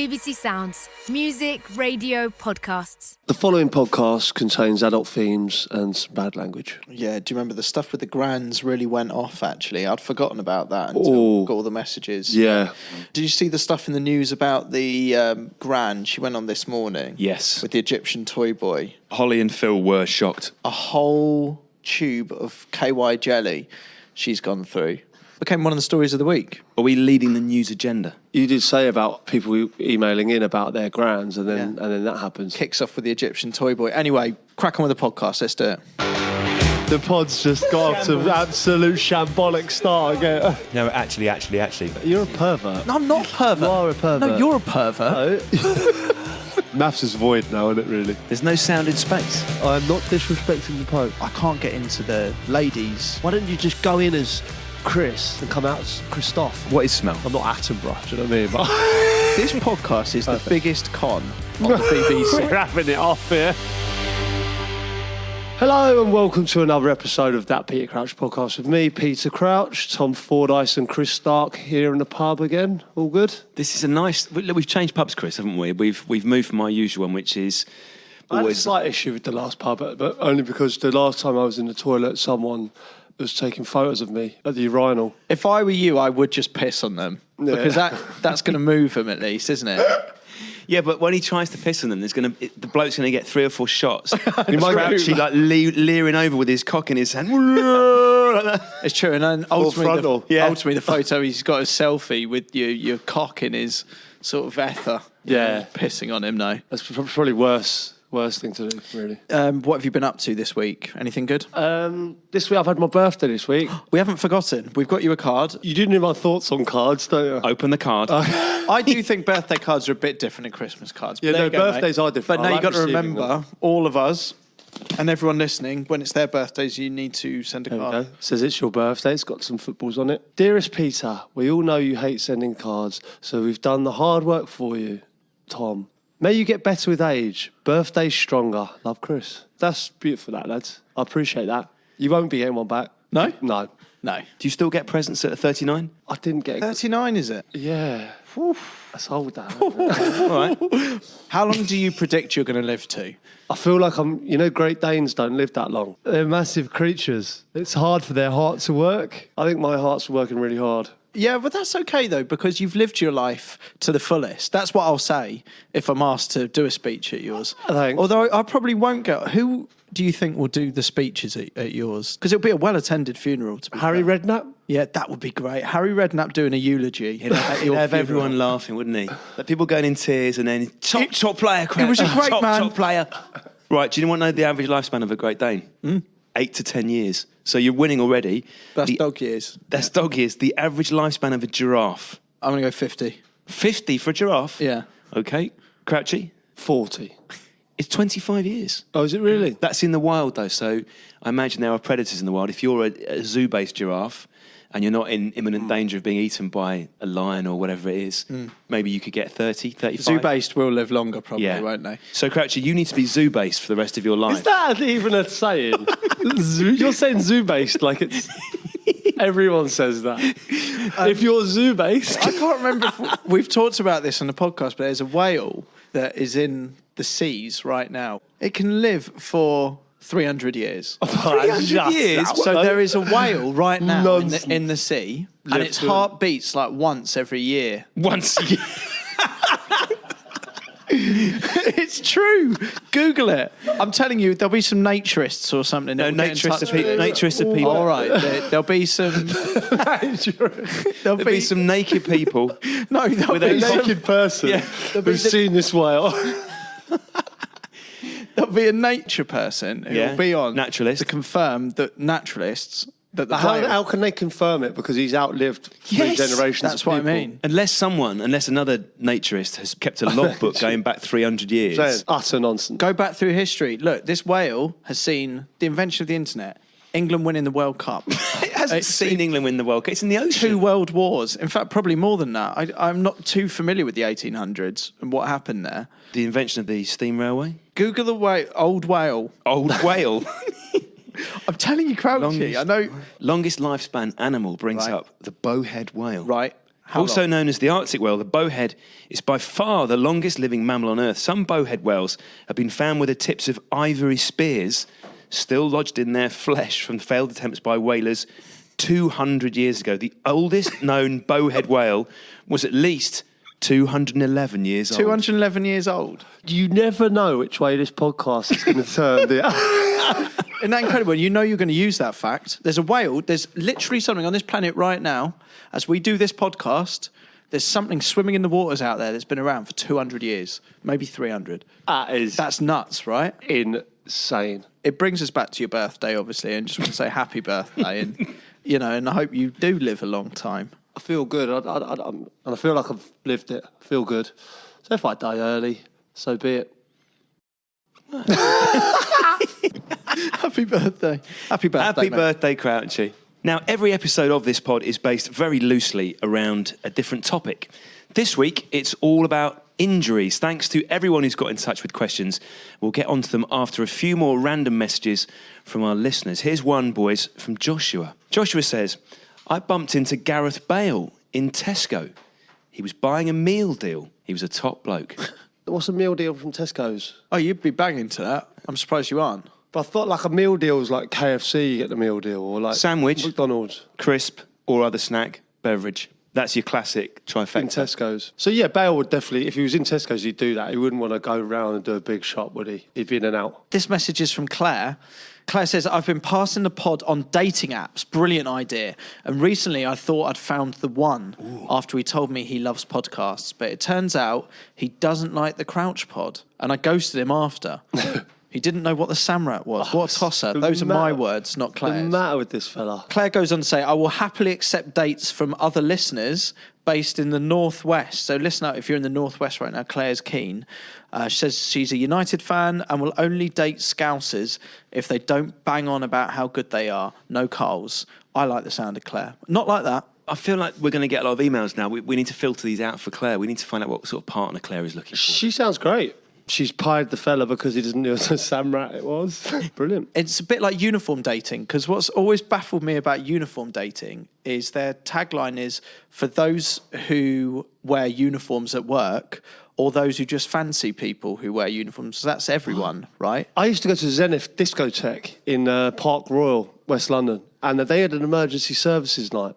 BBC Sounds. Music, radio, podcasts. The following podcast contains adult themes and some bad language. Yeah, do you remember the stuff with the grands really went off, actually? I'd forgotten about that until I got all the messages. Yeah. Did you see the stuff in the news about the grand? She went on this morning. Yes. With the Egyptian toy boy. Holly and Phil were shocked. A whole tube of KY jelly she's gone through. Became one of the stories of the week. Are we leading the news agenda? You did say about people emailing in about their grands, and then that happens. Kicks off with the Egyptian toy boy. Anyway, crack on with the podcast. Let's do it. The pod's just got off to an absolute shambolic start again. No, actually. You're a pervert. No, I'm not a pervert. You are a pervert. No, you're a pervert. Maths is void now, isn't it, really? There's no sound in space. I'm not disrespecting the Pope. I can't get into the ladies. Why don't you just go in as Chris and come out as Christoph? What is smell? I'm not Attenborough, do you know what I mean? But This podcast is the biggest con on the BBC. we're having it off here. Hello and welcome to another episode of That Peter Crouch podcast with me, Peter Crouch, Tom Fordyce and Chris Stark here in the pub again. All good? This is a nice... We've changed pubs, Chris, haven't we? We've moved from our usual one, which is I had a always... slight issue with the last pub, but only because the last time I was in the toilet, someone was taking photos of me at the urinal. If I were you, I would just piss on them. Yeah. Because that's going to move them at least, isn't it? Yeah, but when he tries to piss on them, the bloke's going to get 3 or 4 shots. You might actually leering over with his cock in his hand. Like that. It's true. And then ultimately, Yeah. ultimately the photo, he's got a selfie with your cock in his sort of ether. Yeah. Pissing on him now. That's probably worse thing to do, really. What have you been up to this week? Anything good? This week I've had my birthday this week. We haven't forgotten. We've got you a card. You do know my thoughts on cards, don't you? Open the card. I do think birthday cards are a bit different than Christmas cards. Yeah, But there no, you go, birthdays mate. are different. But I now like you've got to receiving remember, them. all of us and everyone listening, when it's their birthdays, you need to send a There we card. go. Says it's your birthday. It's got some footballs on it. Dearest Peter, we all know you hate sending cards, so we've done the hard work for you, Tom. May you get better with age. Birthdays stronger. Love, Chris. That's beautiful, that, lads. I appreciate that. You won't be getting one back. No? No. No. Do you still get presents at 39? I didn't get... 39, is it? Yeah. That's old, that. All right. How long do you predict you're going to live to? I feel like Great Danes don't live that long. They're massive creatures. It's hard for their heart to work. I think my heart's working really hard. Yeah, but that's okay, though, because you've lived your life to the fullest. That's what I'll say if I'm asked to do a speech at yours. Thanks. Although I probably won't go. Who do you think will do the speeches at yours? Because it'll be a well-attended funeral, to be Harry fair. Redknapp? Yeah, that would be great. Harry Redknapp doing a eulogy. He'd have everyone laughing, wouldn't he? Like people going in tears and then top player. It was a great man. Top player. Right, do you want to know the average lifespan of a Great Dane? 8 to 10 years. So you're winning already. That's dog years. That's dog years. The average lifespan of a giraffe. I'm going to go 50. 50 for a giraffe? Yeah. Okay. Crouchy? 40. It's 25 years. Oh, is it really? That's in the wild, though. So I imagine there are predators in the wild. If you're a zoo-based giraffe and you're not in imminent danger of being eaten by a lion or whatever it is, maybe you could get 30, 35. Zoo-based will live longer, probably, Yeah. won't they? So, Crouchy, you need to be zoo-based for the rest of your life. Is that even a saying? You're saying zoo-based like it's... Everyone says that. If you're zoo-based... I can't remember if we've talked about this on the podcast, but there's a whale that is in the seas right now. It can live for 300 years. 300 years? So there is a whale right now Nonsense. in the sea, and its heart beats like once every year. Once a year. It's true. Google it. I'm telling you, there'll be some naturists or something. No, that will get in touch naturists with are you. people. All right, there'll be some. There'll be some naked people. No, there'll with be a some, naked person Yeah, who's seen this whale. there'll be a nature person who Yeah, will be on naturalist. to confirm that naturalists that the whale. How can they confirm it? Because he's outlived 3 generations That's of what I people. mean. Unless another naturist has kept a logbook going back 300 years. Saying utter nonsense. Go back through history. Look, this whale has seen the invention of the internet, England winning the World Cup. It hasn't seen England win the World Cup. It's in the ocean. 2 world wars. In fact, probably more than that. I'm not too familiar with the 1800s and what happened there. The invention of the steam railway. Google the old whale. Old whale. I'm telling you, Crouchy. I know. Longest lifespan animal brings Right. up the bowhead whale. Right. Also long? known as the Arctic whale, the bowhead is by far the longest living mammal on Earth. Some bowhead whales have been found with the tips of ivory spears still lodged in their flesh from failed attempts by whalers 200 years ago. The oldest known bowhead whale was at least 211 years old. 211 years old. You never know which way this podcast is going to turn. Isn't that incredible? You know you're going to use that fact. There's a whale. There's literally something on this planet right now, as we do this podcast, there's something swimming in the waters out there that's been around for 200 years, maybe 300. That's nuts, right? Insane. It brings us back to your birthday, obviously, and just want to say happy birthday. And, and I hope you do live a long time. I feel good. And I feel like I've lived it. I feel good. So if I die early, so be it. Happy birthday. Happy birthday, Happy mate. birthday, Crouchy. Now, every episode of this pod is based very loosely around a different topic. This week, it's all about injuries. Thanks to everyone who's got in touch with questions. We'll get onto them after a few more random messages from our listeners. Here's one, boys, from Joshua. Joshua says, I bumped into Gareth Bale in Tesco. He was buying a meal deal. He was a top bloke. What's a meal deal from Tesco's? Oh, you'd be banging to that. I'm surprised you aren't. But I thought like a meal deal was like KFC, you get the meal deal, or like Sandwich, McDonald's, crisp, or other snack, beverage. That's your classic trifecta. in Tesco's. So yeah, Bale would definitely, if he was in Tesco's, he'd do that. He wouldn't want to go around and do a big shop, would he? He'd be in and out. This message is from Claire. Claire says, I've been passing the pod on dating apps. Brilliant idea. And recently I thought I'd found the one after he told me he loves podcasts. But it turns out he doesn't like the Crouch pod. And I ghosted him after. He didn't know what the Samrat was. What a tosser. Those are my words, not What's the Claire's. matter with this fella? Claire goes on to say, I will happily accept dates from other listeners based in the Northwest. So listen up, if you're in the Northwest right now, Claire's keen. She says she's a United fan and will only date Scousers if they don't bang on about how good they are. No Carls. I like the sound of Claire. Not like that. I feel like we're going to get a lot of emails now. We need to filter these out for Claire. We need to find out what sort of partner Claire is looking for. She sounds great. She's pied the fella because he doesn't know what a Samrat it was. Brilliant. It's a bit like uniform dating, because what's always baffled me about uniform dating is their tagline is for those who wear uniforms at work or those who just fancy people who wear uniforms. So that's everyone, right? I used to go to Zenith discotheque in Park Royal, West London, and they had an emergency services night.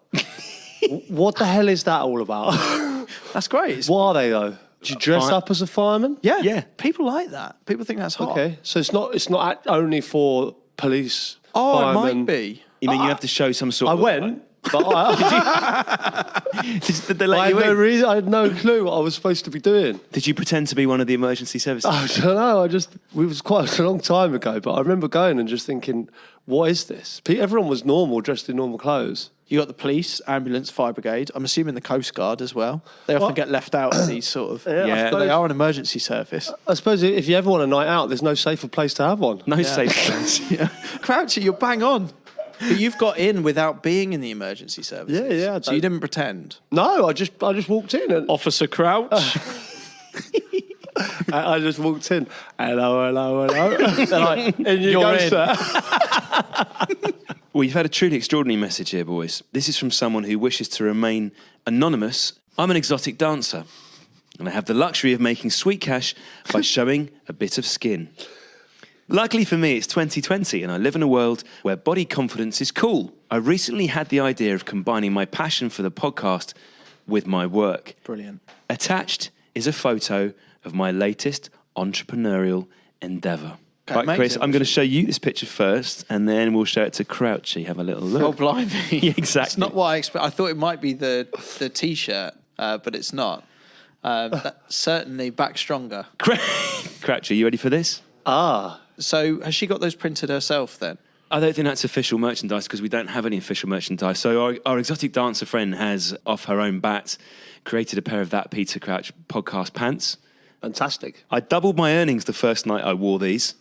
What the hell is that all about? That's great. What are they though? Do you dress up as a fireman? Yeah. Yeah. People like that. People think that's hot. Okay, so it's not only for police. Oh, firemen. it might be. You mean you have to show some sort I of... went, but Did they let I you had no in? reason. I had no clue what I was supposed to be doing. Did you pretend to be one of the emergency services? I don't know. It was quite a long time ago, but I remember going and just thinking, what is this? Everyone was normal, dressed in normal clothes. You got the police, ambulance, fire brigade. I'm assuming the Coast Guard as well. They often get left out of these sort of... Yeah, I But they suppose- are an emergency service. I suppose if you ever want a night out, there's no safer place to have one. No safe place. Yeah. Crouchy, you're bang on. But you've got in without being in the emergency services. Yeah, I So you don't- didn't pretend. No, I just walked in and Officer Crouch. I just walked in. Hello. They're like, in you You're go, in. sir. Well, you've had a truly extraordinary message here, boys. This is from someone who wishes to remain anonymous. I'm an exotic dancer, and I have the luxury of making sweet cash by showing a bit of skin. Luckily for me, it's 2020, and I live in a world where body confidence is cool. I recently had the idea of combining my passion for the podcast with my work. Brilliant. Attached is a photo of my latest entrepreneurial endeavour. Okay, Right, Chris, amazing. I'm going to show you this picture first, and then we'll show it to Crouchy. Have a little look. Oh, blimey. Yeah, exactly. It's not what I expect. I thought it might be the T-shirt, but it's not. That's certainly back stronger. Crouchy, you ready for this? So has she got those printed herself then? I don't think that's official merchandise because we don't have any official merchandise. So our exotic dancer friend has, off her own bat, created a pair of That Peter Crouch podcast pants. Fantastic. I doubled my earnings the first night I wore these,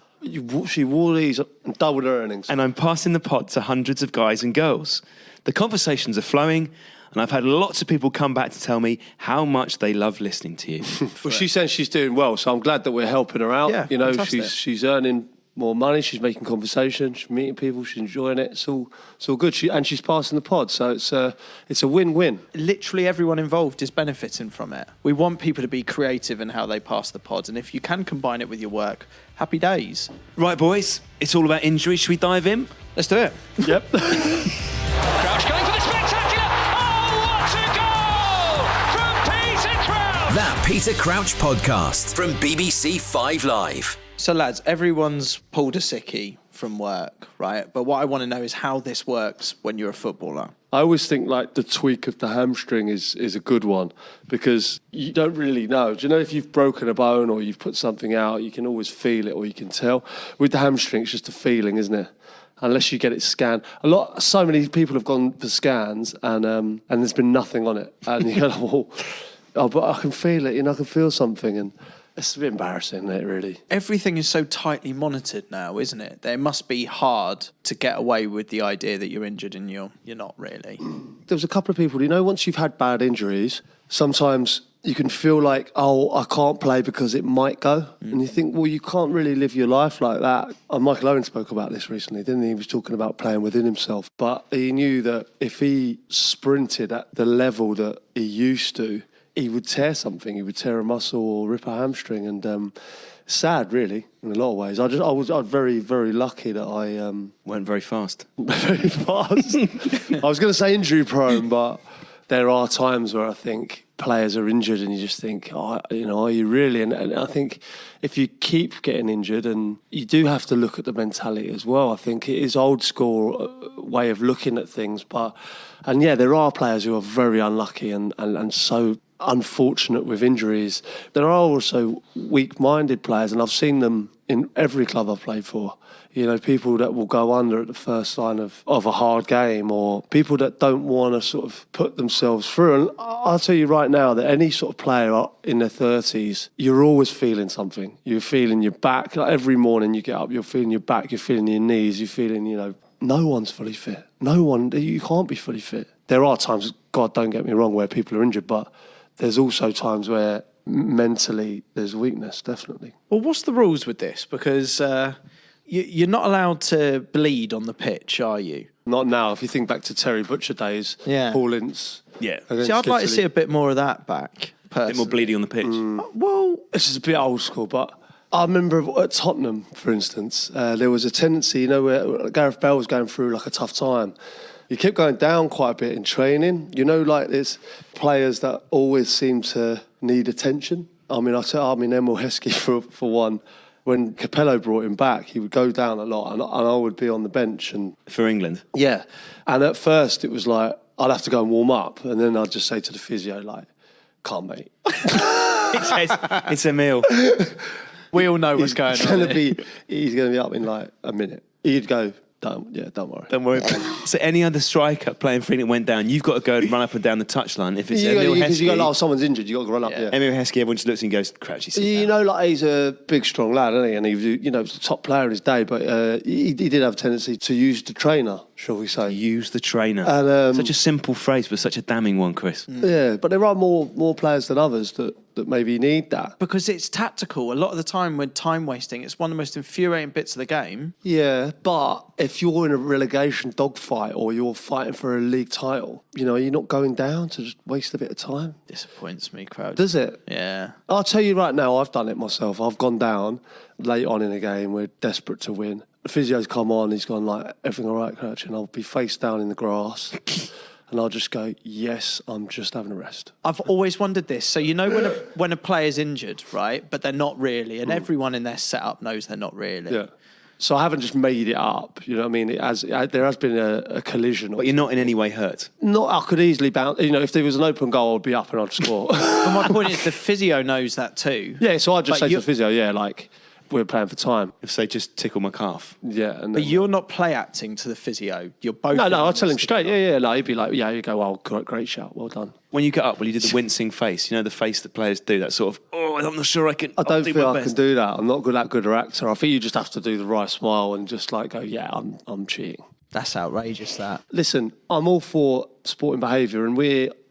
She wore these and doubled her earnings. and I'm passing the pod to hundreds of guys and girls. The conversations are flowing, and I've had lots of people come back to tell me how much they love listening to you. Well, she's saying she's doing well, so I'm glad that we're helping her out. Yeah, you know, fantastic. she's earning more money. She's making conversation. She's meeting people. She's enjoying it. It's all good. She's passing the pod, so it's a win-win. Literally everyone involved is benefiting from it. We want people to be creative in how they pass the pod, and if you can combine it with your work, happy days. Right, boys, it's all about injury. Should we dive in? Let's do it. Yep. Crouch going for the spectacular. Oh, what a goal from Peter Crouch! That Peter Crouch podcast from BBC 5 Live. So lads, everyone's pulled a sickie from work, right? But what I want to know is how this works when you're a footballer. I always think like the tweak of the hamstring is a good one because you don't really know. Do you know if you've broken a bone or you've put something out, you can always feel it or you can tell. With the hamstring, it's just a feeling, isn't it? Unless you get it scanned. So many people have gone for scans and there's been nothing on it. And you go, oh, but I can feel it, I can feel something. And it's a bit embarrassing, isn't it, really? Everything is so tightly monitored now, isn't it? It must be hard to get away with the idea that you're injured and you're not really. There was a couple of people, once you've had bad injuries, sometimes you can feel like, oh, I can't play because it might go. And you think, well, you can't really live your life like that. And Michael Owen spoke about this recently, didn't he? He was talking about playing within himself. But he knew that if he sprinted at the level that he used to, he would tear something. He would tear a muscle or rip a hamstring. And sad, really, in a lot of ways. I was very, very lucky that I... Weren't very fast. very fast. I was going to say injury prone, but there are times where I think players are injured and you just think, are you really? And I think if you keep getting injured, and you do have to look at the mentality as well. I think it is old school way of looking at things. And there are players who are very unlucky and so unfortunate with injuries. There are also weak-minded players, and I've seen them in every club I've played for. People that will go under at the first sign of a hard game, or people that don't want to sort of put themselves through. And I'll tell you right now that any sort of player in their 30s, you're always feeling something. You're feeling your back. Like every morning you get up, you're feeling your back, you're feeling your knees, you're feeling, no one's fully fit. You can't be fully fit. There are times, God, don't get me wrong, where people are injured, but there's also times where mentally there's weakness, definitely. Well, what's the rules with this? Because you're not allowed to bleed on the pitch, are you? Not now. If you think back to Terry Butcher days, Yeah. Paul Ince. Yeah. See, I'd like to see a bit more of that back, A personally. bit more bleeding on the pitch. Well, this is a bit old school, but I remember at Tottenham, for instance, there was a tendency, where Gareth Bale was going through like a tough time. He kept going down quite a bit in training. There's players that always seem to need attention. Emil Heskey for one. When Capello brought him back, he would go down a lot, and I would be on the bench. And For England. yeah, and at first it was like I'd have to go and warm up, and then I'd just say to the physio, like, "Can't, mate." It's Emil. We all know what's going on. He's going to be up in like a minute. He'd go, don't worry. Don't worry about it. So any other striker playing for England went down, you've got to go and run up and down the touchline. If it's Emil Because you Heskey, go, someone's injured, you got to run up. Yeah. Emil Heskey, everyone just looks and goes, Crouchy, sit down. He's a big, strong lad, isn't he? And he was, a top player in his day, but he did have a tendency to use the trainer, shall we say. Use the trainer. And, such a simple phrase, but such a damning one, Chris. Yeah, but there are more players than others that maybe need that. Because it's tactical. A lot of the time when time wasting, it's one of the most infuriating bits of the game. Yeah, but if you're in a relegation dogfight or you're fighting for a league title, you're not going down to just waste a bit of time. Disappoints me, Crouch. Does it? Yeah. I'll tell you right now, I've done it myself. I've gone down late on in a game. We're desperate to win. The physio's come on. He's gone like, everything all right, Crouch? And I'll be face down in the grass. And I'll just go, yes, I'm just having a rest. I've always wondered this. So when a player's injured, right, but they're not really, and everyone in their setup knows they're not really. Yeah. So I haven't just made it up. You know what I mean? There has been a collision. But you're not in any way hurt. I could easily bounce. If there was an open goal, I'd be up and I'd score. But my point is the physio knows that too. Yeah, so I'd just But say to the physio, we're playing for time. If they just tickle my calf. Yeah. And But you're not play acting to the physio. You're both. No, I'll tell him straight. Yeah. He'd be like, you go, well, great shout, well done. When you get up, you do the wincing face. The face that players do, that sort of, I'm not sure I can. I don't do feel my I best. can do that. I'm not that good an actor. I think you just have to do the right smile and just go, I'm cheating. That's outrageous, that. Listen, I'm all for sporting behaviour, and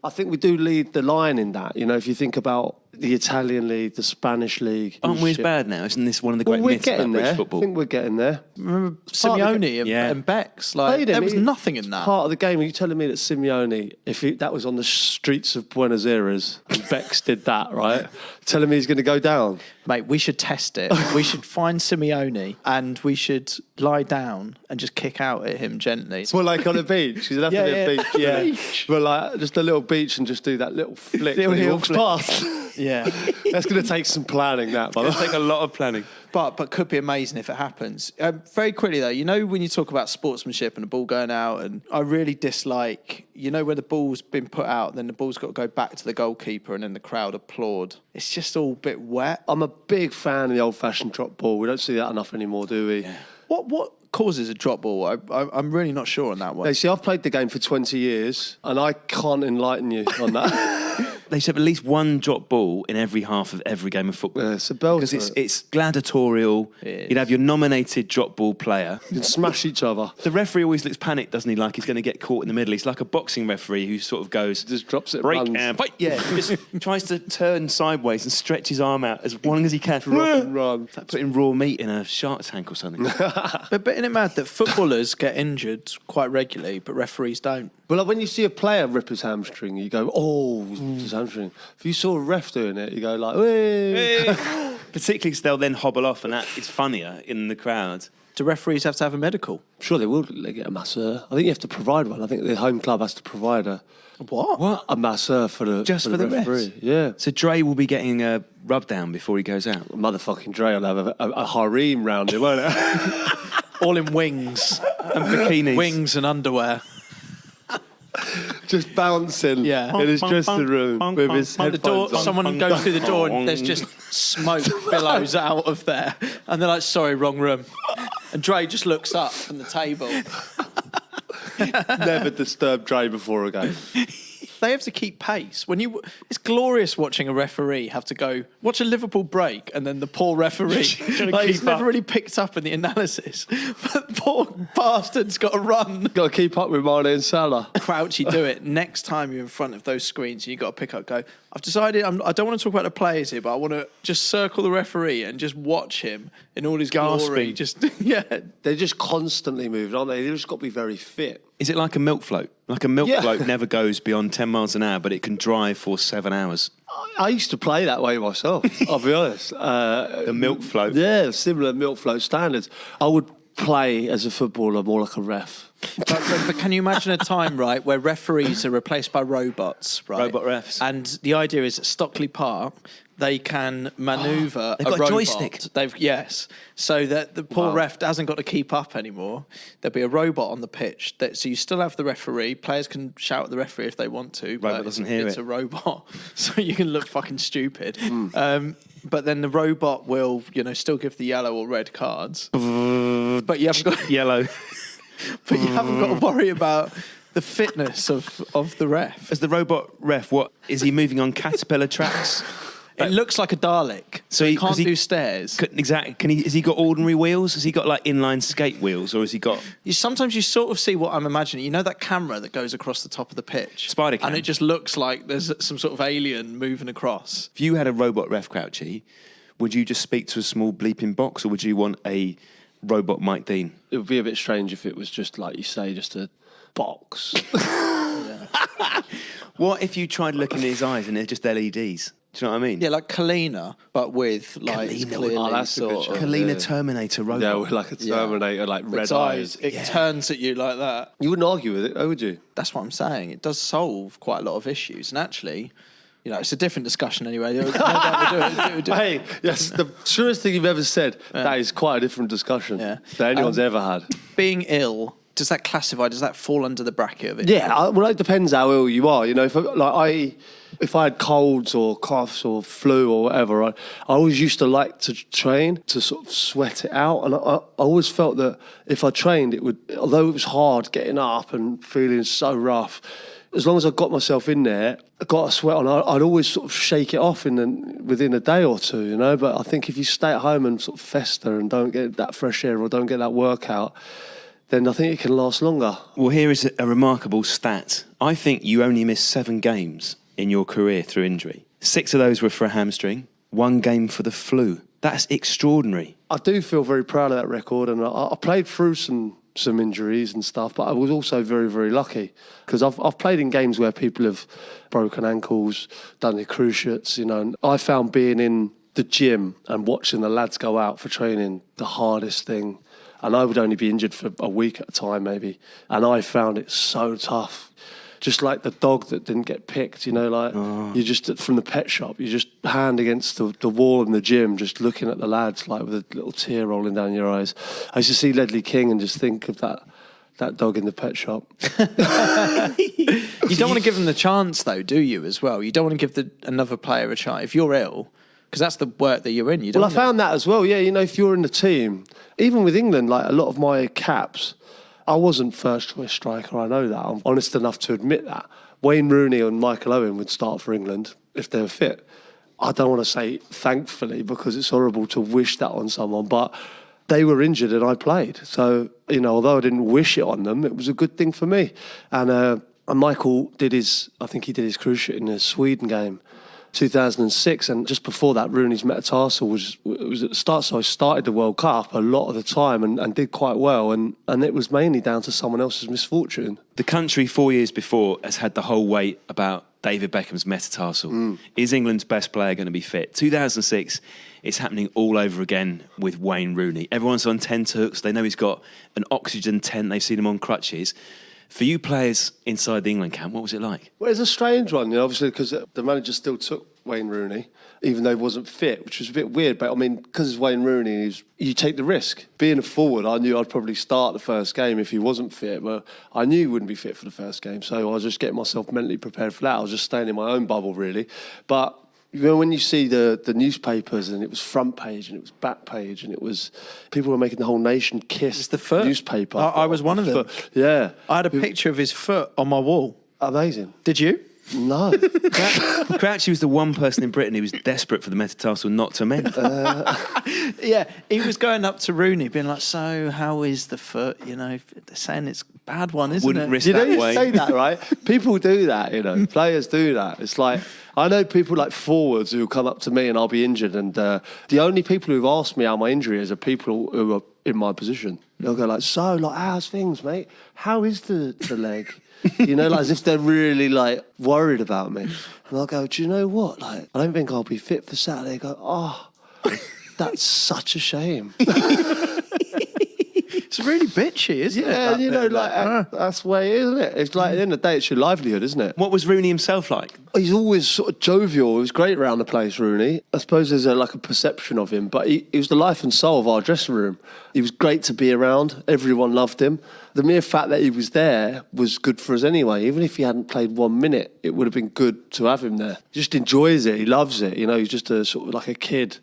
I think we do lead the line in that. If you think about The Italian league, the Spanish league. Aren't we as Shit. bad now? Isn't this one of the Well, great we're myths about getting British there. I football? think we're getting there. Remember Part of the Simeone and, Yeah. and Becks? Like, Played him. there was He- nothing in that. Part of the game. Are you telling me that Simeone, if that was on the streets of Buenos Aires, and Bex did that, right? Telling me he's going to go down? Mate, we should test it. We should find Simeone and we should lie down and just kick out at him gently. Well, like on a beach. You'd have to be a beach. Yeah. But like just a little beach and just do that little flick Little when he heel walks flick. past. Yeah. That's going to take some planning, that, by the It'll way. take a lot of planning. But could be amazing if it happens. Very quickly though, you know when you talk about sportsmanship and the ball going out, and I really dislike, you know, where the ball's been put out, then the ball's got to go back to the goalkeeper, and then the crowd applaud. It's just all a bit wet. I'm a big fan of the old-fashioned drop ball. We don't see that enough anymore, do we? Yeah. What causes a drop ball? I'm really not sure on that one. Hey, see, I've played the game for 20 years, and I can't enlighten you on that. They should have at least one drop ball in every half of every game of football. Yeah, it's a belter. Because it's gladiatorial. It You'd have your nominated drop ball player. You can smash each other. The referee always looks panicked, doesn't he? Like he's going to get caught in the middle. He's like a boxing referee who sort of goes, Just drops it, break runs. and fight. Yeah, just tries to turn sideways and stretch his arm out as long as he can. Rock and run. It's like putting raw meat in a shark tank or something. But isn't it mad that footballers get injured quite regularly, but referees don't? Well, like when you see a player rip his hamstring, you go, oh, his hamstring. If you saw a ref doing it, you go like, hey. Particularly because they'll then hobble off, and that is funnier in the crowd. Do referees have to have a medical? Sure, they will get a masseur. I think you have to provide one. I think the home club has to provide a masseur for the Just for the referee. refs? Yeah. So Dre will be getting a rub down before he goes out. Motherfucking Dre will have a harem round him, won't it? All in wings. And bikinis. Wings and underwear. Just bouncing in his dressing room with his The door, headphones on. someone goes through the door and there's just smoke billows out of there. And they're like, sorry, wrong room. And Dre just looks up from the table. Never disturbed Dre before a game. They have to keep pace. It's glorious watching a referee have to go watch a Liverpool break, and then the poor referee, he's never really picked up in the analysis. But poor bastard's got to run. Got to keep up with Mane and Salah. Crouchy, do it. Next time you're in front of those screens, you've got to pick up, go, I've decided I don't want to talk about the players here, but I want to just circle the referee and just watch him in all his glory. They're just constantly moving, aren't they? They've just got to be very fit. Is it like a milk float? Like a milk float never goes beyond 10 miles an hour, but it can drive for 7 hours. I used to play that way myself, I'll be honest. The milk float. Yeah, similar milk float standards. I would play as a footballer more like a ref. But can you imagine a time, right, where referees are replaced by robots, right? Robot refs. And the idea is at Stockley Park, they can manoeuvre They've a got a robot. joystick. So that the poor ref hasn't got to keep up anymore. There'll be a robot on the pitch. So you still have the referee. Players can shout at the referee if they want to. Robot doesn't hear it's it. a robot, so you can look fucking stupid. But then the robot will, still give the yellow or red cards. But you haven't got Yellow. But you haven't got to worry about the fitness of the ref. As the robot ref, what is he moving on caterpillar tracks? It looks like a Dalek. So he he- can't 'cause he- do stairs. Exactly. Has he got ordinary wheels? Has he got like inline skate wheels, or has he got? Sometimes you sort of see what I'm imagining. You know that camera that goes across the top of the pitch? Spider cam. And it just looks like there's some sort of alien moving across. If you had a robot ref, Crouchy, would you just speak to a small bleeping box, or would you want a robot Mike Dean? It would be a bit strange if it was just, like you say, just a box. What if you tried looking in his eyes and they're just LEDs? Do you know what I mean? Yeah, like Kalina, but with like Kalina, clearly oh, that's a good sort of- show. Kalina Yeah. Terminator robot. Yeah, with like a Terminator, like red its eyes. It turns at you like that. You wouldn't argue with it, though, would you? That's what I'm saying. It does solve quite a lot of issues. And actually, it's a different discussion anyway. No doubt we'll do it. Hey, yes, the truest thing you've ever said. That is quite a different discussion Yeah. that anyone's ever had. Being ill, does that fall under the bracket of it? Yeah, well, it depends how ill you are. If I had colds or coughs or flu or whatever, I always used to like to train to sort of sweat it out. And I always felt that if I trained, it would, although it was hard getting up and feeling so rough, as long as I got myself in there, I got a sweat on, I'd always sort of shake it off within a day or two, But I think if you stay at home and sort of fester and don't get that fresh air or don't get that workout, then I think it can last longer. Well, here is a remarkable stat. I think you only missed 7 games in your career through injury. 6 of those were for a hamstring, 1 game for the flu. That's extraordinary. I do feel very proud of that record, and I played through some injuries and stuff, but I was also very, very lucky because I've played in games where people have broken ankles, done their cruciates, and I found being in the gym and watching the lads go out for training the hardest thing. And I would only be injured for a week at a time, maybe. And I found it so tough. Just like the dog that didn't get picked, you just, from the pet shop, you just hand against the wall in the gym, just looking at the lads, like with a little tear rolling down your eyes. I used to see Ledley King and just think of that dog in the pet shop. You don't want to give them the chance, though, do you, as well? You don't want to give another player a chance. If you're ill, because that's the work that you're in. I found that as well, yeah. If you're in the team, even with England, like a lot of my caps, I wasn't first choice striker, I know that. I'm honest enough to admit that. Wayne Rooney and Michael Owen would start for England if they were fit. I don't want to say thankfully because it's horrible to wish that on someone, but they were injured and I played. So, although I didn't wish it on them, it was a good thing for me. And Michael did his cruciate in the Sweden game, 2006, and just before that, Rooney's metatarsal was at the start. So I started the World Cup a lot of the time and did quite well, and it was mainly down to someone else's misfortune. The country 4 years before has had the whole weight about David Beckham's metatarsal. Is England's best player going to be fit? 2006, it's happening all over again with Wayne Rooney. Everyone's on 10 hooks. They know he's got an oxygen tent. They've seen him on crutches. For you players inside the England camp, what was it like? Well, it's a strange one, obviously, because the manager still took Wayne Rooney, even though he wasn't fit, which was a bit weird. But, because it's Wayne Rooney, you take the risk. Being a forward, I knew I'd probably start the first game if he wasn't fit. But I knew he wouldn't be fit for the first game, so I was just getting myself mentally prepared for that. I was just staying in my own bubble, really. But when you see the newspapers and it was front page and it was back page and it was people were making the whole nation kiss the foot newspaper. I was one of them. Yeah. I had a picture of his foot on my wall. Amazing. Did you? No. Crouchy was the one person in Britain who was desperate for the metatarsal not to mend. Yeah, he was going up to Rooney being like, so how is the foot? They're saying it's a bad one, isn't Wouldn't it? risk You that know, way. you say that, right? People do that, players do that. It's like, I know people like forwards who come up to me and I'll be injured, and the only people who've asked me how my injury is are people who are in my position. They'll go like, so, like, how's things, mate? How is the leg? As if they're really, worried about me. And I'll go, do you know what? I don't think I'll be fit for Saturday. They go, oh, that's such a shame. It's really bitchy, isn't it? Yeah, that's the way it is, isn't it? It's like, at the end of the day, it's your livelihood, isn't it? What was Rooney himself like? He's always sort of jovial. He was great around the place, Rooney. I suppose there's a perception of him, but he was the life and soul of our dressing room. He was great to be around. Everyone loved him. The mere fact that he was there was good for us anyway. Even if he hadn't played 1 minute, it would have been good to have him there. He just enjoys it. He loves it. He's just a sort of like a kid,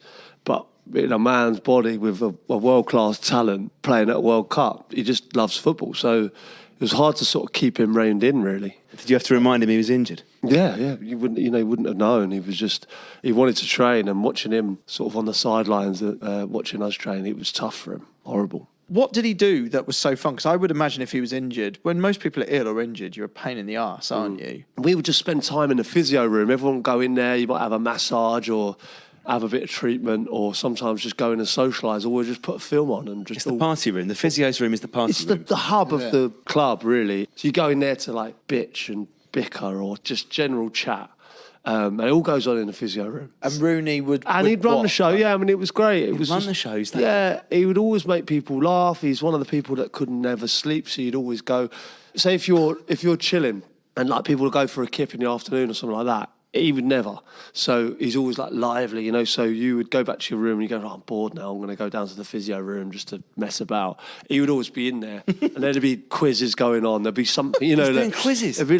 but in a man's body with a world-class talent playing at a World Cup. He just loves football. So it was hard to sort of keep him reined in, really. Did you have to remind him he was injured? Yeah. You wouldn't have known. He wanted to train, and watching him sort of on the sidelines, watching us train, it was tough for him. Horrible. What did he do that was so fun? Because I would imagine if he was injured, when most people are ill or injured, you're a pain in the arse, aren't you? We would just spend time in the physio room. Everyone would go in there. You might have a massage or have a bit of treatment, or sometimes just go in and socialise, or we'll just put a film on and just... It's the party room. The physio's room is the party room. It's the hub of the club, really. So you go in there to bitch and bicker or just general chat. And it all goes on in the physio room. And Rooney would... And he'd run the show, yeah. It was great. He'd run the shows, that... Yeah, he would always make people laugh. He's one of the people that could never sleep, so you'd always go... Say if you're chilling and people would go for a kip in the afternoon or something like that, he would never. So he's always lively, So you would go back to your room and you go, I'm bored now. I'm going to go down to the physio room just to mess about. He would always be in there, and there'd be quizzes going on. There'd be something, He's doing quizzes. It'd be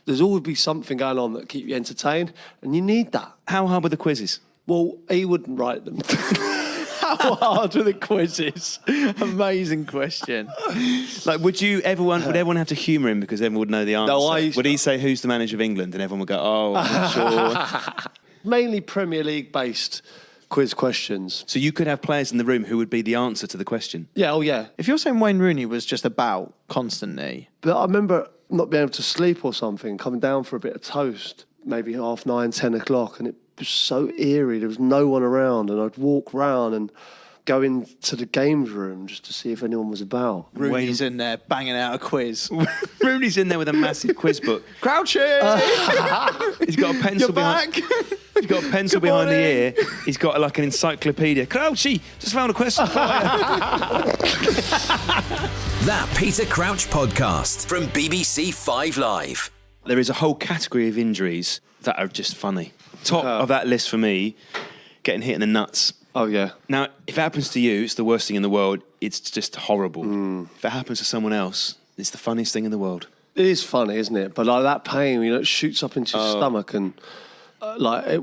there's always be something going on that keep you entertained, and you need that. How hard were the quizzes? Well, he wouldn't write them. How hard were the quizzes? Amazing question. Would everyone have to humour him because everyone would know the answer? No, would he say, who's the manager of England? And everyone would go, oh, I'm not sure. Mainly Premier League-based quiz questions. So you could have players in the room who would be the answer to the question? Yeah, oh yeah. If you're saying Wayne Rooney was just about constantly... But I remember not being able to sleep or something, coming down for a bit of toast. maybe 9:30, 10 o'clock, and it was so eerie. There was no one around, and I'd walk round and go into the games room just to see if anyone was about. Rooney's in there banging out a quiz. Rooney's in there with a massive quiz book. Crouchy! He's got a pencil You're behind. back! He's got a pencil behind the ear. He's got like an encyclopedia. Crouchy, just found a question for you. That Peter Crouch podcast from BBC 5 Live. There is a whole category of injuries that are just funny. Top of that list for me, getting hit in the nuts. Oh, yeah. Now, if it happens to you, it's the worst thing in the world. It's just horrible. If it happens to someone else, it's the funniest thing in the world. It is funny, isn't it? But like that pain, it shoots up into your stomach, and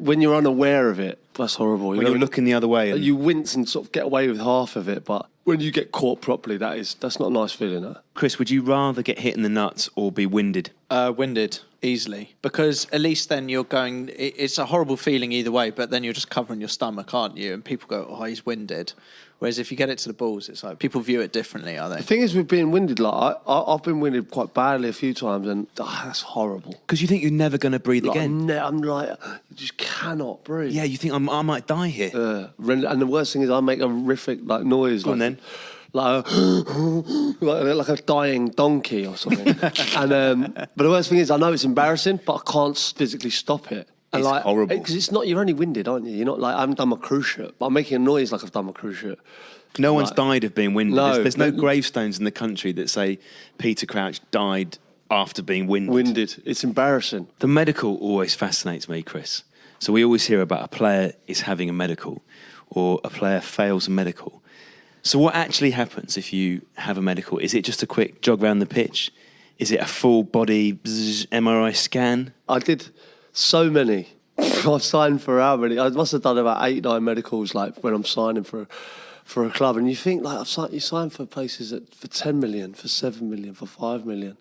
when you're unaware of it, that's horrible. When you're looking the other way. And you wince and sort of get away with half of it, but when you get caught properly, that's not a nice feeling. That. Chris, would you rather get hit in the nuts or be winded? Winded, easily. Because at least then you're going... It's a horrible feeling either way, but then you're just covering your stomach, aren't you? And people go, oh, he's winded. Whereas if you get it to the balls, it's like people view it differently, I think. The thing is with being winded, like I've been winded quite badly a few times, and that's horrible. Because you think you're never going to breathe again. I'm like, you just cannot breathe. Yeah, you think I might die here. And the worst thing is I make a horrific noise. Go on then. Like a dying donkey or something. But the worst thing is I know it's embarrassing, but I can't physically stop it. It's horrible. Because it's not, you're only winded, aren't you? You're not like, I haven't done my cruise ship, but I'm making a noise like I've done my cruise ship. No one's died of being winded. No, there's no gravestones in the country that say Peter Crouch died after being winded. Winded. It's embarrassing. The medical always fascinates me, Chris. So we always hear about a player is having a medical or a player fails a medical. So what actually happens if you have a medical? Is it just a quick jog around the pitch? Is it a full body MRI scan? I did so many. I've signed for how many? I must have done about 8-9 medicals, like when I'm signing for a club. And you think, like, you sign for places for 10 million, for 7 million, for 5 million.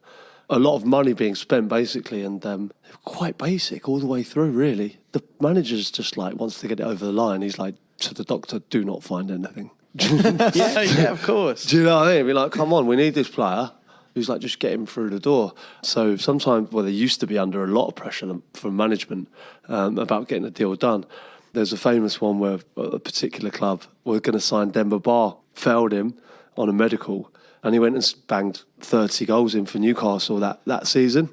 A lot of money being spent, basically, and they're quite basic all the way through, really. The manager's just like, wants to get it over the line. He's like, to the doctor, do not find anything. yeah, of course. Do you know what I mean? Be like, come on, we need this player. Who's like, just get him through the door. So sometimes, they used to be under a lot of pressure from management about getting a deal done. There's a famous one where a particular club were going to sign Demba Ba, failed him on a medical, and he went and banged 30 goals in for Newcastle that season.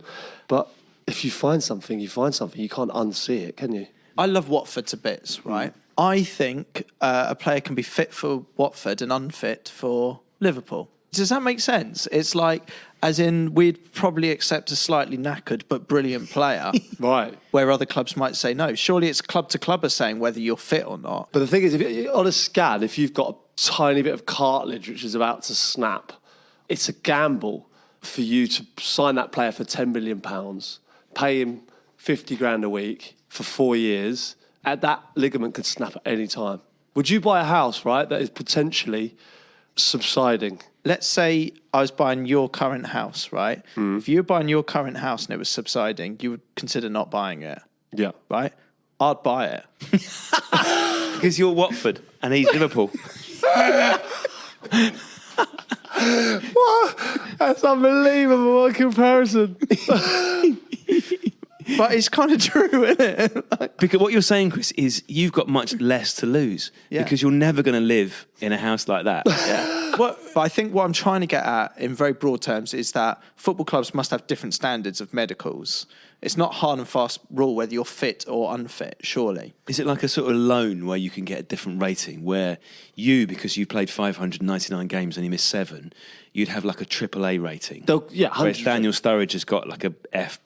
But if you find something, you find something. You can't unsee it, can you? I love Watford to bits, right? I think a player can be fit for Watford and unfit for Liverpool. Does that make sense? It's like, as in, we'd probably accept a slightly knackered but brilliant player. Right. Where other clubs might say no. Surely it's club to club are saying whether you're fit or not. But the thing is, on a scan, if you've got a tiny bit of cartilage which is about to snap, it's a gamble for you to sign that player for £10 million, pay him 50 grand a week for 4 years, and that ligament could snap at any time. Would you buy a house, right, that is potentially subsiding? Let's say I was buying your current house, right? If you were buying your current house and it was subsiding, you would consider not buying it. Yeah. Right? I'd buy it. Because you're Watford and he's Liverpool. What? That's unbelievable. What a comparison. But it's kind of true, isn't it? Because what you're saying, Chris, is you've got much less to lose. Yeah. Because you're never going to live in a house like that. Yeah. But I think what I'm trying to get at in very broad terms is that football clubs must have different standards of medicals. It's not hard and fast rule whether you're fit or unfit, surely. Is it like a sort of loan where you can get a different rating, where you, because you played 599 games and you missed 7, you'd have like a AAA rating? Yeah, 100%. Whereas Daniel Sturridge has got like a F+.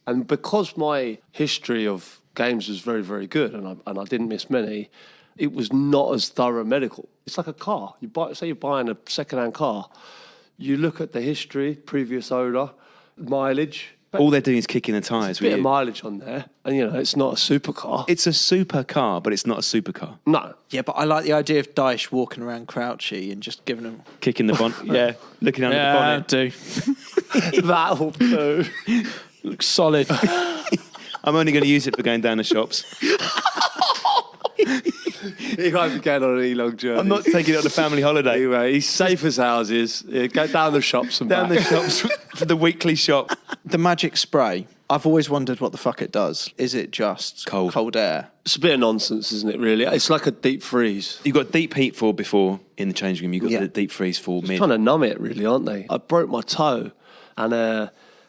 And because my history of games was very, very good, and I didn't miss many, it was not as thorough medical. It's like a car. Say you're buying a second-hand car. You look at the history, previous owner, mileage. All they're doing is kicking the tyres. There's a bit of mileage on there, and it's not a supercar. It's a super car, but it's not a supercar. No. Yeah, but I like the idea of Dyche walking around Crouchy and just giving him... Kicking the bonnet. Yeah, looking under the bonnet. do. That'll do. Looks solid. I'm only going to use it for going down the shops. He might be going on an long journey. I'm not taking it on a family holiday. Anyway, he's safe as houses. Yeah, go down the shops and Down back. the shops for the weekly shop. The magic spray. I've always wondered what the fuck it does. Is it just cold air? It's a bit of nonsense, isn't it, really? It's like a deep freeze. You've got deep heat for before in the changing room. You've got the deep freeze for mid. Trying to numb it, really, aren't they? I broke my toe, and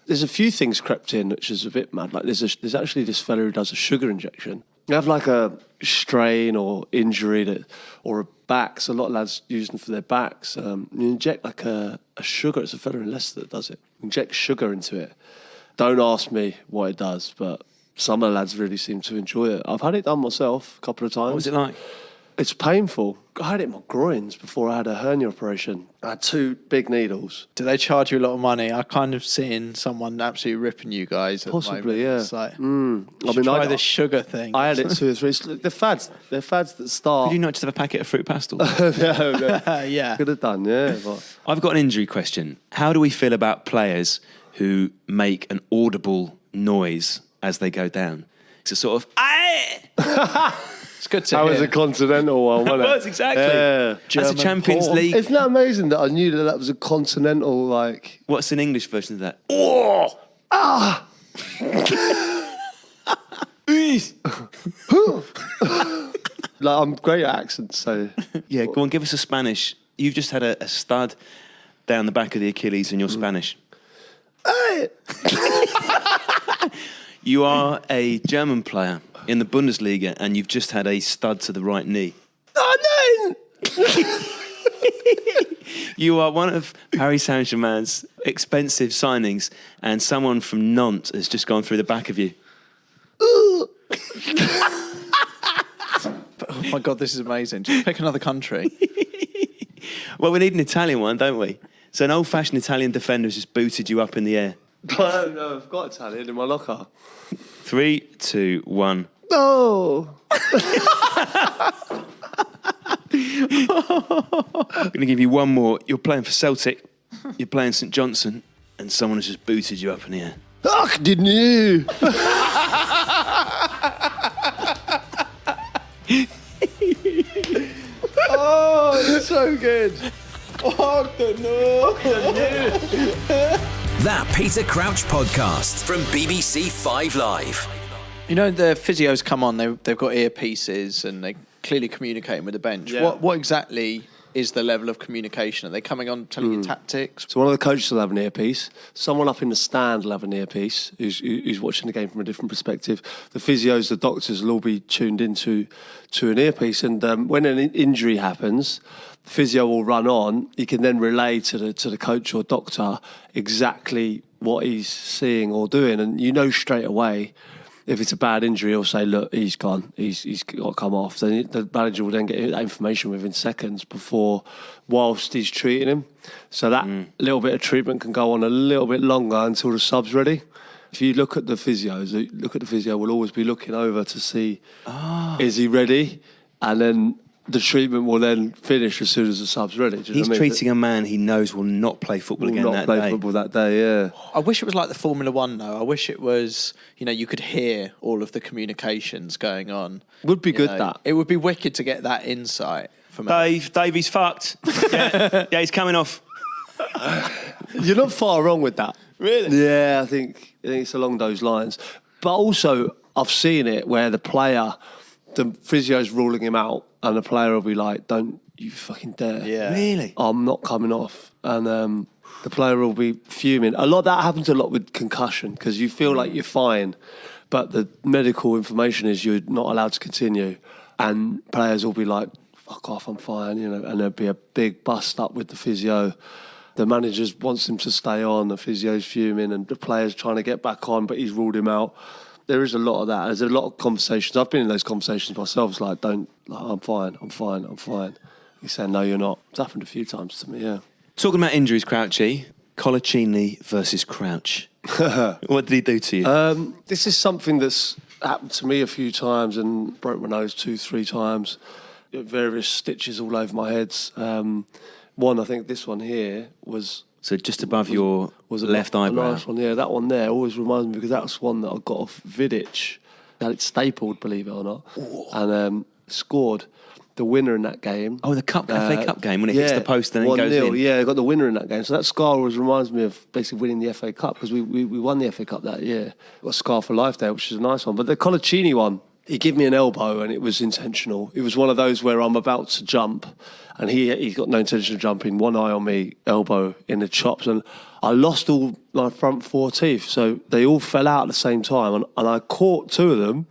there's a few things crept in, which is a bit mad. Like there's actually this fella who does a sugar injection. You have like a strain or injury or a back. So a lot of lads use them for their backs. You inject like a sugar. It's a fella in Leicester that does it. Inject sugar into it. Don't ask me what it does, but some of the lads really seem to enjoy it. I've had it done myself a couple of times. What was it like? It's painful. I had it in my groins before I had a hernia operation. I had 2 big needles. Do they charge you a lot of money? I kind of seen someone absolutely ripping you guys. Possibly, yeah. It's like, I this sugar thing. I had it 2 or 3. They're fads that start. Could you not just have a packet of fruit pastel? Yeah. Could have done, yeah. But I've got an injury question. How do we feel about players who make an audible noise as they go down? It's a sort of, aye! It's good to that hear. was a continental one, wasn't it? It was, exactly. Yeah. That's a Champions porn. League. Isn't that amazing that I knew that was a continental, like... What's an English version of that? Oh! Ah! Like, I'm great at accents, so... Yeah, go on, give us a Spanish. You've just had a stud down the back of the Achilles in your Spanish. You are a German player in the Bundesliga and you've just had a stud to the right knee. Oh, no! You are one of Paris Saint-Germain's expensive signings and someone from Nantes has just gone through the back of you. Oh my God, this is amazing. Just pick another country. Well, we need an Italian one, don't we? So an old-fashioned Italian defender has just booted you up in the air. No, I've got Italian in my locker. 3, 2, 1. No! I'm going to give you one more. You're playing for Celtic, you're playing St Johnstone, and someone has just booted you up in the air. Ach, didn't you? Oh, it's so good. Oh, no. That Peter Crouch podcast from BBC 5 Live. You know, the physios come on, they've got earpieces and they're clearly communicating with the bench. Yeah. What exactly is the level of communication? Are they coming on telling you tactics? So one of the coaches will have an earpiece. Someone up in the stand will have an earpiece who's watching the game from a different perspective. The physios, the doctors will all be tuned into an earpiece. And when an injury happens, the physio will run on. He can then relay to the coach or doctor exactly what he's seeing or doing. And you know straight away, if it's a bad injury, he'll say, look, he's gone. He's got to come off. Then the manager will then get that information within seconds whilst he's treating him. So that little bit of treatment can go on a little bit longer until the sub's ready. If you look at the physio, we'll always be looking over to see, is he ready? And then the treatment will then finish as soon as the sub's ready. Do you know He's what I mean? treating a man he knows will not play football Will again not that play day. football that day, yeah. I wish it was like the Formula One, though. I wish it was, you could hear all of the communications going on. Would be good, that. It would be wicked to get that insight from it. Dave, he's fucked. Yeah, he's coming off. You're not far wrong with that. Really? Yeah, I think it's along those lines. But also, I've seen it where the physio's ruling him out, and the player will be like, don't you fucking dare. Yeah. Really? I'm not coming off. And the player will be fuming. That happens a lot with concussion, because you feel like you're fine, but the medical information is you're not allowed to continue. And players will be like, fuck off, I'm fine, and there'll be a big bust up with the physio. The manager wants him to stay on, the physio's fuming, and the player's trying to get back on, but he's ruled him out. There is a lot of that. There's a lot of conversations. I've been in those conversations myself. It's like, I'm fine. He's saying, no, you're not. It's happened a few times to me, yeah. Talking about injuries, Crouchy, Colaccini versus Crouch. What did he do to you? This is something that's happened to me a few times and broke my nose 2-3 times. Various stitches all over my heads. One, I think this one here was... So just above your left eyebrow. Nice one, yeah. That one there always reminds me, because that's one that I got off Vidic. Had it stapled, believe it or not, and scored. the winner in that game. Oh, the FA Cup game when it hits the post and then goes 1-0, in. Yeah, I got the winner in that game. So that scar always reminds me of basically winning the FA Cup because we won the FA Cup that year. Got a scar for life there, which is a nice one. But the Colaccini one, he gave me an elbow and it was intentional. It was one of those where I'm about to jump and he's got no intention of jumping, one eye on me, elbow in the chops. And I lost all my front 4 teeth. So they all fell out at the same time. And I caught 2 of them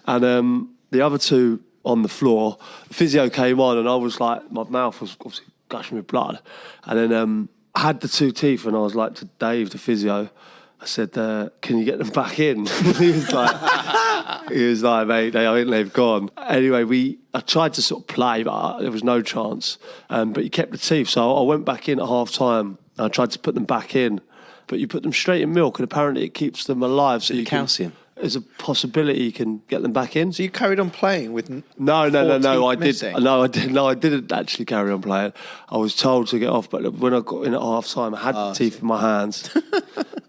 and the other 2 on the floor. The physio came on and I was like, my mouth was obviously gushing with blood. And then I had the 2 teeth and I was like to Dave, the physio, I said, can you get them back in? he was like, mate, I think they've gone. Anyway, I tried to sort of play, but there was no chance. But he kept the teeth, so I went back in at half time. I tried to put them back in, but you put them straight in milk, and apparently it keeps them alive. So you calcium. There's a possibility you can get them back in. So you carried on playing with No. I didn't actually carry on playing. I was told to get off, but when I got in at half time, I had the teeth in my hands.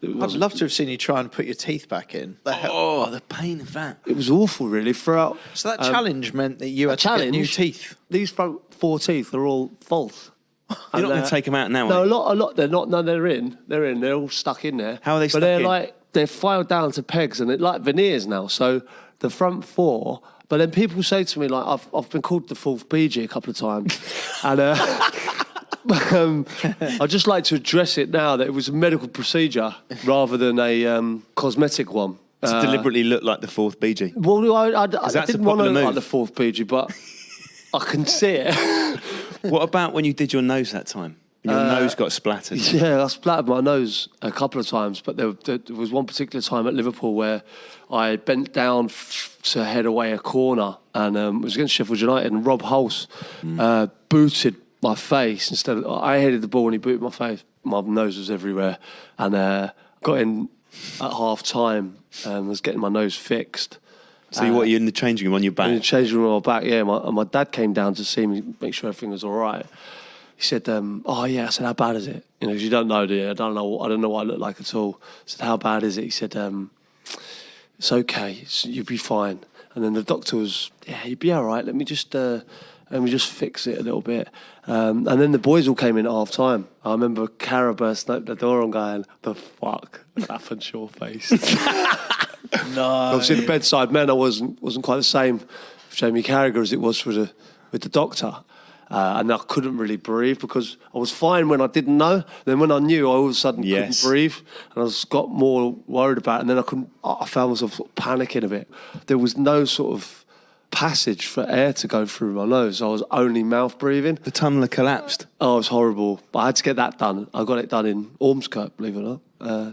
I'd love to have seen you try and put your teeth back in. Oh, the pain of that. It was awful, really. Throughout. So that challenge meant that you had to get new teeth. These front 4 teeth are all false. You're not going to take them out now, No, are you? a lot. They're not. No, they're in. They're all stuck in there. How are they stuck But in? they're filed down to pegs and they're like veneers now. So the front 4. But then people say to me, like, I've been called the 4th BG a couple of times. And I'd just like to address it now that it was a medical procedure rather than a cosmetic one. To deliberately look like the 4th BG. Well, I that's a didn't want to popular look like move. the 4th BG, but I can see it. What about when you did your nose that time? Your nose got splattered. Yeah, I splattered my nose a couple of times, but there was one particular time at Liverpool where I bent down to head away a corner, and it was against Sheffield United, and Rob Hulse booted my face instead of... I headed the ball and he booted my face. My nose was everywhere, and got in at half-time and was getting my nose fixed. So you're in the changing room on your back? In the changing room on my back, yeah. My dad came down to see me, make sure everything was all right. He said, oh, yeah. I said, how bad is it? You know, because you don't know, do you? I don't know what I look like at all. I said, how bad is it? He said, it's okay. You'll be fine. And then the doctor was, yeah, you'll be all right. Let me just fix it a little bit. And then the boys all came in at half-time. I remember Cara bursting open the door and going, the fuck happened to your face? No. Obviously, the bedside manner wasn't quite the same for Jamie Carragher as it was with the doctor. And I couldn't really breathe because I was fine when I didn't know. Then when I knew, I all of a sudden couldn't breathe, and I got more worried about it. And then I found myself sort of panicking a bit. There was no sort of passage for air to go through my nose. I was only mouth breathing. The tunnel had collapsed. Oh, it was horrible. But I had to get that done. I got it done in Ormskirk, believe it or not.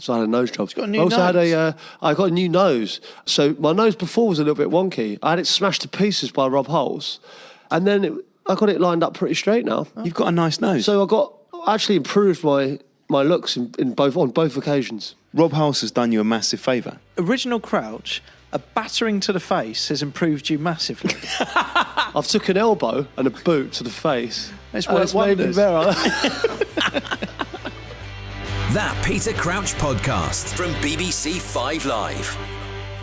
So I had a nose job. Got a new nose. I got a new nose. So my nose before was a little bit wonky. I had it smashed to pieces by Rob Hulse, and then I got it lined up pretty straight now. You've got a nice nose. So I actually improved my looks on both occasions. Rob Hulse has done you a massive favour. Original Crouch, a battering to the face has improved you massively. I've took an elbow and a boot to the face. It's and worked made me wonders. better. That Peter Crouch podcast from BBC 5 Live.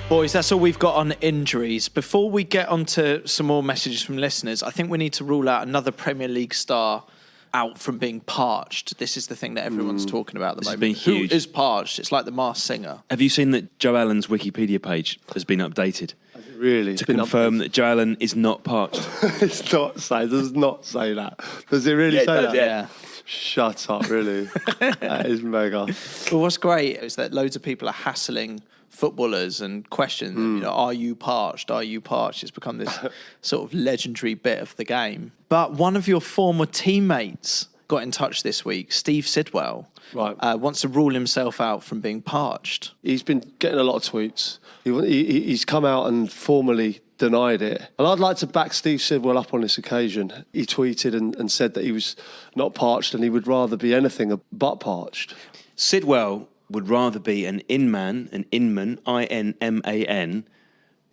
Boys, that's all we've got on injuries. Before we get on to some more messages from listeners, I think we need to rule out another Premier League star out from being parched. This is the thing that everyone's talking about at the This has moment. been huge. Who is parched? It's like the Masked Singer. Have you seen that Joe Allen's Wikipedia page has been updated Really? to confirm that Joe Allen is not parched? It does not say that. Does it really say that? Yeah. Shut up, really. That is mega. Well, what's great is that loads of people are hassling footballers and questioning them, you know, are you parched? Are you parched? It's become this sort of legendary bit of the game. But one of your former teammates got in touch this week, Steve Sidwell, wants to rule himself out from being parched. He's been getting a lot of tweets. He's come out and formally denied it. And I'd like to back Steve Sidwell up on this occasion. He tweeted and said that he was not parched and he would rather be anything but parched. Sidwell would rather be an inman, INMAN,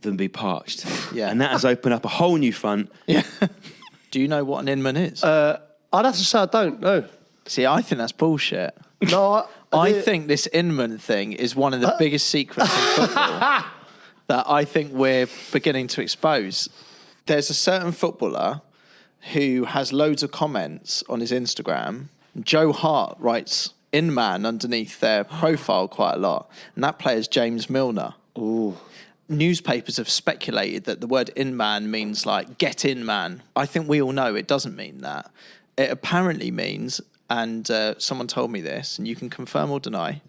than be parched. Yeah. And that has opened up a whole new front. Yeah. Do you know what an inman is? I'd have to say I don't know. See, I think that's bullshit. No, I think this Inman thing is one of the biggest secrets in football that I think we're beginning to expose. There's a certain footballer who has loads of comments on his Instagram. Joe Hart writes "Inman" underneath their profile quite a lot, and that player is James Milner. Ooh. Newspapers have speculated that the word "in-man" means like "get in, man." I think we all know it doesn't mean that. It apparently means, and someone told me this, and you can confirm or deny,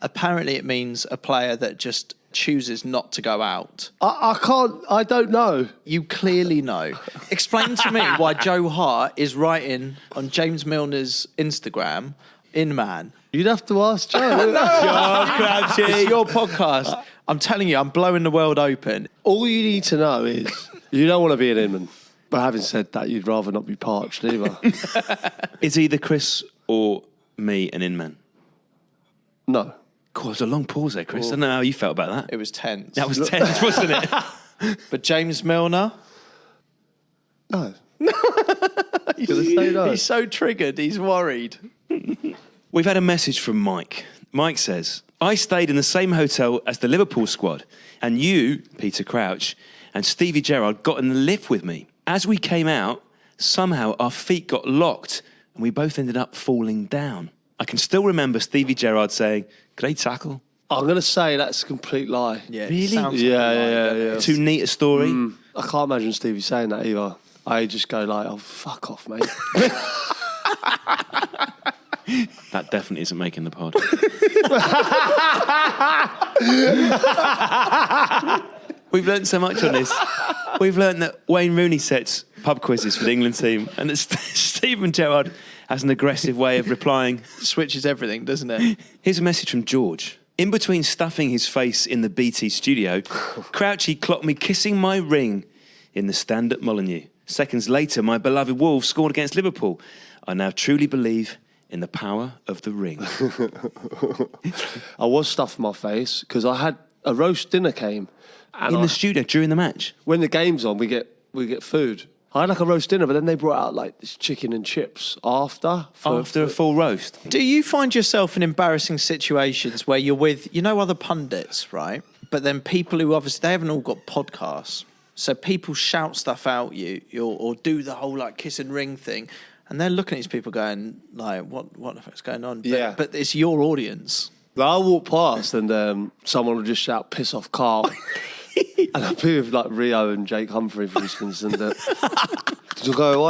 apparently it means a player that just chooses not to go out. I don't know. You clearly know. Explain to me why Joe Hart is writing on James Milner's Instagram, "in-man." You'd have to ask Joe. It's your podcast. I'm telling you, I'm blowing the world open. All you need to know is you don't want to be an Inman. But having said that, you'd rather not be Parched either. Is either Chris or me an in-man? No. God, it was a long pause there, Chris. I don't know how you felt about that. It was tense. That was tense, wasn't it? But James Milner, No. Say no. he's so triggered, he's worried. We've had a message from Mike. Mike says, I stayed in the same hotel as the Liverpool squad, and you, Peter Crouch, and Stevie Gerrard got in the lift with me. As we came out, somehow our feet got locked, and we both ended up falling down. I can still remember Stevie Gerrard saying, great tackle. I'm going to say that's a complete lie. Yeah, Really? sounds Yeah. Too neat a story. I can't imagine Stevie saying that either. I just go like, oh, fuck off, mate. That definitely isn't making the pod. We've learned so much on this. We've learned that Wayne Rooney sets pub quizzes for the England team, and that Stephen Gerrard has an aggressive way of replying. Switches everything, doesn't it? Here's a message from George. In between stuffing his face in the BT studio, Crouchy clocked me kissing my ring in the stand at Molineux. Seconds later, my beloved Wolves scored against Liverpool. I now truly believe in the power of the ring. I was stuffing my face because I had a roast dinner came. And In the studio during the match? When the game's on, we get food. I had like a roast dinner, but then they brought out like this chicken and chips after. After a full roast? Do you find yourself in embarrassing situations where you're with, other pundits, right? But then people who obviously, they haven't all got podcasts. So people shout stuff out or do the whole like kiss and ring thing. And they're looking at these people going like, what the fuck's going on? But it's your audience. I'll walk past and someone will just shout, piss off Carl. And I'll be with like Rio and Jake Humphrey, for instance, and you'll go,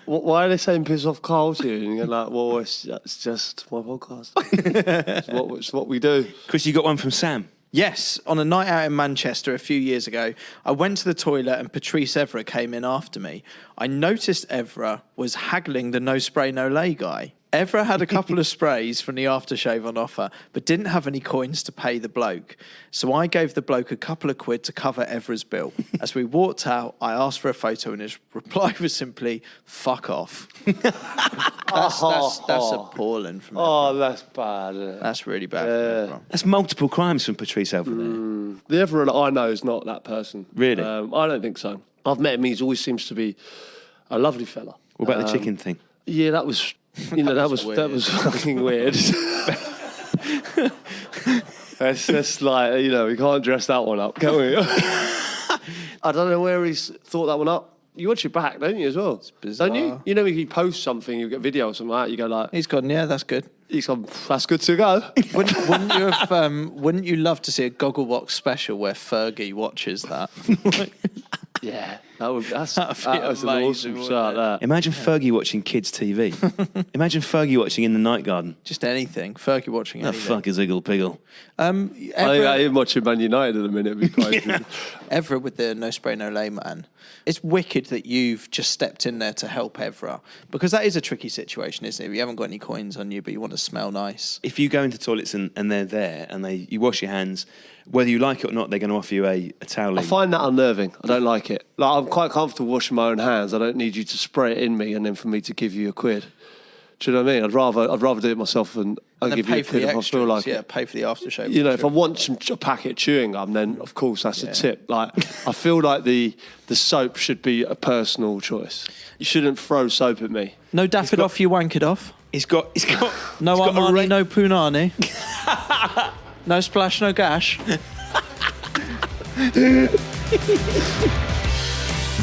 why are they saying piss off Carl to you? And you're like, well, it's just my podcast. it's what we do. Chris, you got one from Sam. Yes, on a night out in Manchester a few years ago, I went to the toilet and Patrice Evra came in after me. I noticed Evra was haggling the no spray, no lay guy. Evra had a couple of sprays from the aftershave on offer, but didn't have any coins to pay the bloke. So I gave the bloke a couple of quid to cover Evra's bill. As we walked out, I asked for a photo and his reply was simply, fuck off. That's appalling from Evra. Oh, that's bad. Isn't it? That's really bad from Evra. That's multiple crimes from Patrice Evra there. The Everett I know is not that person. Really? I don't think so. I've met him. He always seems to be a lovely fella. What about the chicken thing? Yeah, that was... that was fucking weird. It's just like, we can't dress that one up, can we? I don't know where he's thought that one up. You watch it back, don't you, as well? It's bizarre. Don't you? You know, if you post something, you get video or something like that, you go like... He's gone, yeah, that's good. He's gone, that's good to go. Wouldn't you love to see a Gogglebox special where Fergie watches that? Yeah, that's That'd be an amazing, awesome wouldn't start, it? that. Imagine Fergie watching kids' TV. Imagine Fergie watching In the Night Garden. Just anything. Fergie watching The anything. fuck is Iggle Piggle? I think I am watching Man United in a minute. It'd be crazy. Evra with the no spray, no lay man. It's wicked that you've just stepped in there to help Evra, because that is a tricky situation, isn't it? You haven't got any coins on you, but you want to smell nice. If you go into toilets and they're there and you wash your hands, whether you like it or not, they're going to offer you a towel. I find that unnerving. I don't like it. Like, I'm quite comfortable washing my own hands. I don't need you to spray it in me and then for me to give you a quid. Do you know what I mean? I'd rather do it myself and I'll then give you pay a for quid the if I feel extras. like Yeah, it. pay for the aftershave. If I want a packet of chewing gum, then of course that's a tip. Like, I feel like the soap should be a personal choice. You shouldn't throw soap at me. No daff it off, you wank it off. He's got No he's got Armani, no Punani. No splash, no gash.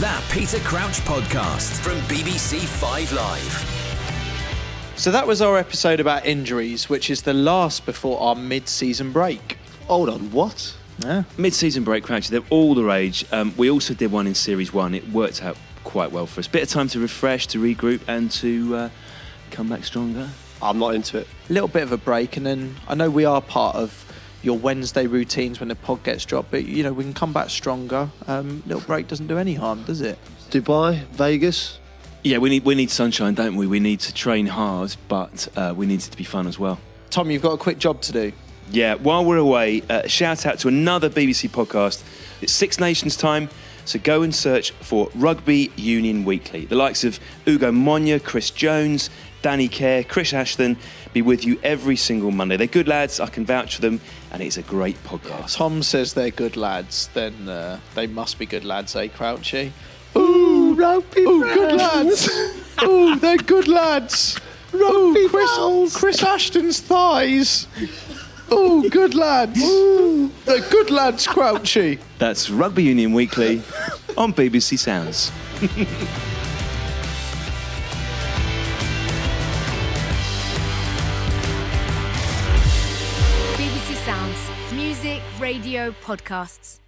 That Peter Crouch Podcast from BBC 5 Live. So that was our episode about injuries, which is the last before our mid-season break. Hold on, what? Yeah. Mid-season break, Crouch, they're all the rage. We also did one in Series 1. It worked out quite well for us. Bit of time to refresh, to regroup, and to come back stronger. I'm not into it. A little bit of a break, and then I know we are part of your Wednesday routines when the pod gets dropped, but, you know, we can come back stronger. Little break doesn't do any harm, does it? Dubai, Vegas. Yeah, we need sunshine, don't we? We need to train hard, but we need it to be fun as well. Tom, you've got a quick job to do. Yeah, while we're away, shout out to another BBC podcast. It's Six Nations time, so go and search for Rugby Union Weekly. The likes of Ugo Monya, Chris Jones, Danny Kerr, Chris Ashton be with you every single Monday. They're good lads, I can vouch for them, and it's a great podcast. Tom says they're good lads, then they must be good lads, eh, Crouchy? Ooh, rugby Good lads! Ooh, they're good lads! Rugby Chris Ashton's thighs! Ooh, good lads! Ooh, they're good lads, Crouchy! That's Rugby Union Weekly on BBC Sounds. BBC Sounds. Music, radio, podcasts.